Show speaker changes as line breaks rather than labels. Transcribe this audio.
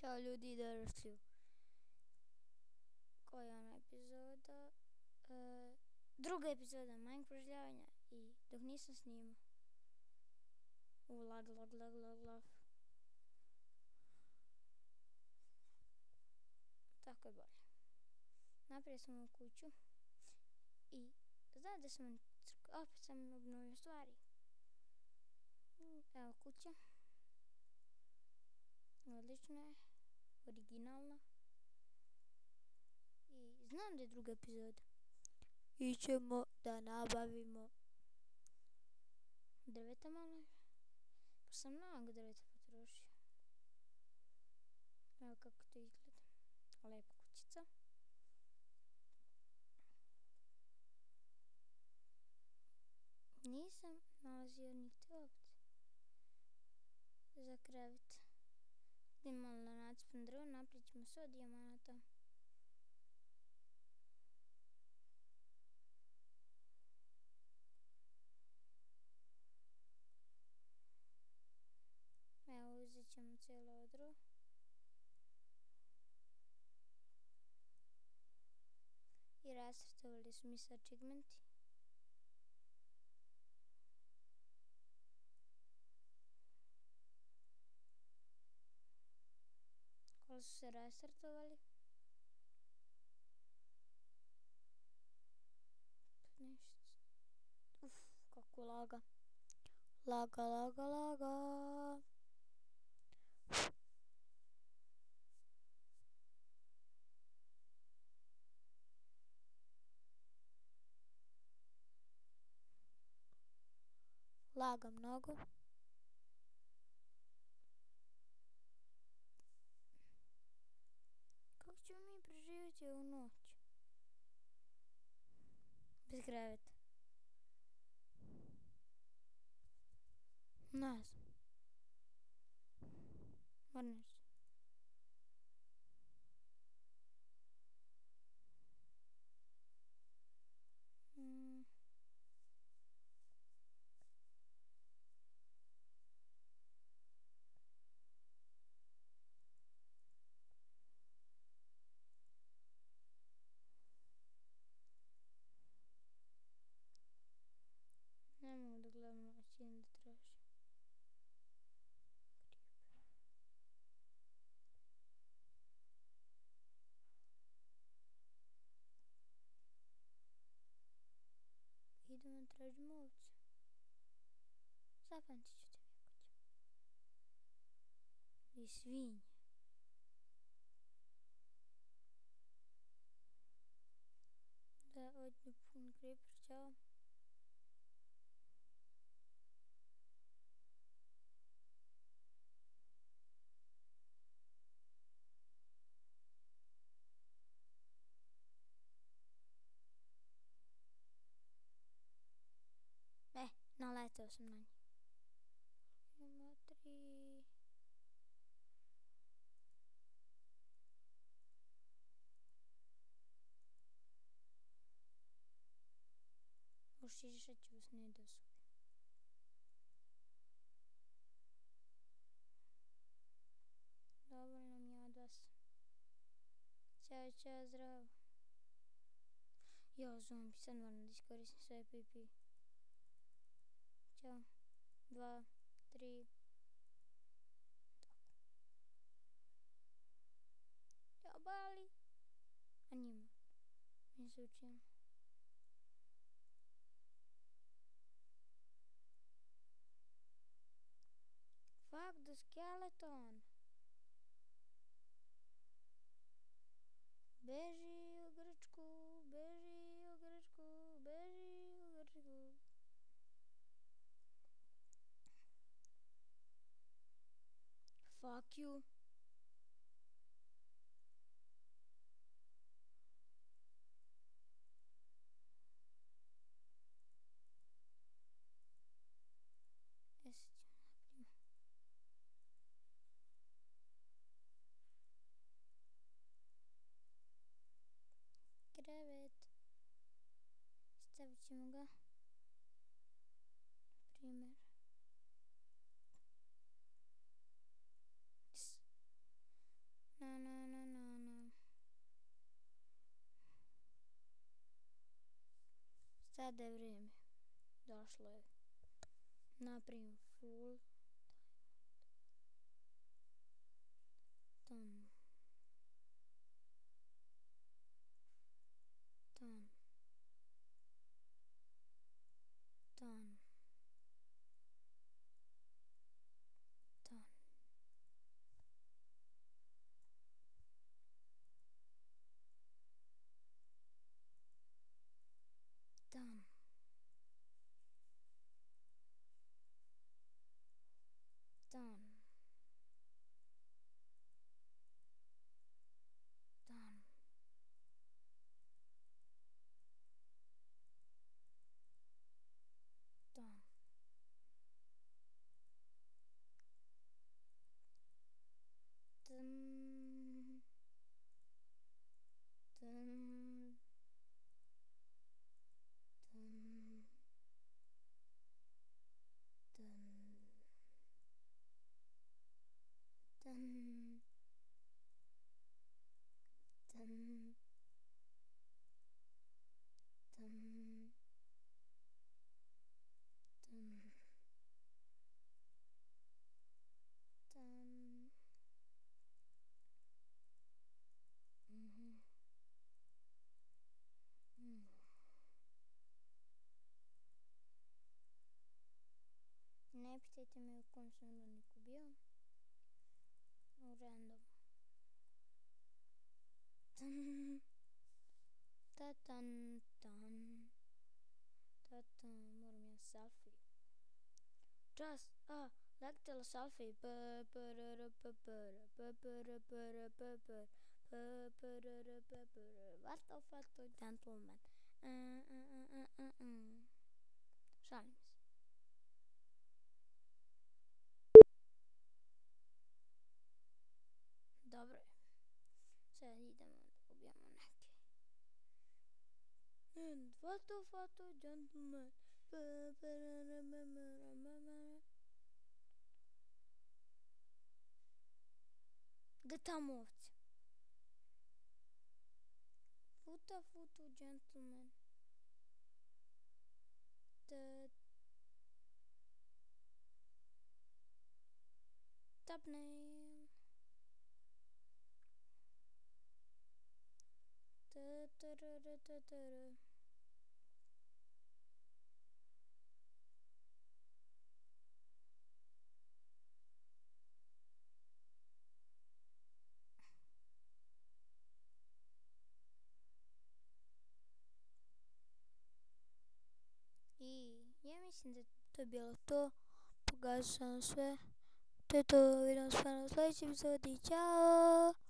Ćao ljudi, došli. Koja je ona epizoda? Druga epizoda Minecraft proživljavanja i dok nisam snimao. Lag. Tako je bolje. Napravio sam ovu kuću i znam da sam opet sam obnovio stvari. Evo kuća. Odlično je. Originalna. I znam da je druga epizoda. Ićemo da nabavimo drveta malo. Pa sam mnogo drveta potrošio. Evo kako to izgleda. Lepa kućica. Nisam nalazio nigde ovdje za krevet. Idem malo na nacrpan drvo, napravit ćemo 100 dijamanata. Evo uzet ćemo cijelo ovo drvo. I rasrtovali su mi se achievementi. Koliko su se rasrtovali. Nešto. Kako laga. Laga. Laga mnogo. Kako ćemo mi preživjeti ovu noć? Bez kreveta. Ne znam. Moram nešto. Ne mogu da gledam noć, idem da tražim. Idem da tražim ovce. Zapamtit ću te neko će. I svinje. Da, odnju pun creeper, ćao. Naletao sam na njih. Ima 3. Ušišat ću vas, ne da su. Dovoljno mi je od vas. Ćao, zdravo. Jo, zombi, sad moram da iskoristim sve pipi. Ćao. 2, 3. Tako. Ja, bali. A njima. Mi se učimo. Fuck the skeleton. Beži u Grčku, beži u Grčku, beži u Grčku. Fuck you. Este prima. Krevet. Stavit ćemo ga. Primjer. Sada je vrijeme. Došlo je. Napravim full. Done. Done. Done. Done. Done. Done. Done. Done. Dun. Dun. Dun. Dun. Dun. Dun. Dun. Dun. Dun. Mhm. Mm. Ne pitajte me u kom sam rudniku bio. U random. Tan. Tatan. Tan. Tatan. Moram ja selfie. Just lactala selfie. What the fuck, gentleman? Šalim se. Dobro je. Sad idemo da ubijamo neke. And what the fuck, gentleman? Gde tamo ovce? Futa, gentleman. Thumbnail. I ja mislim da to je bilo to. Pogasio sam sve. To je to, vidimo se na sljedećem epizodi. Ćao!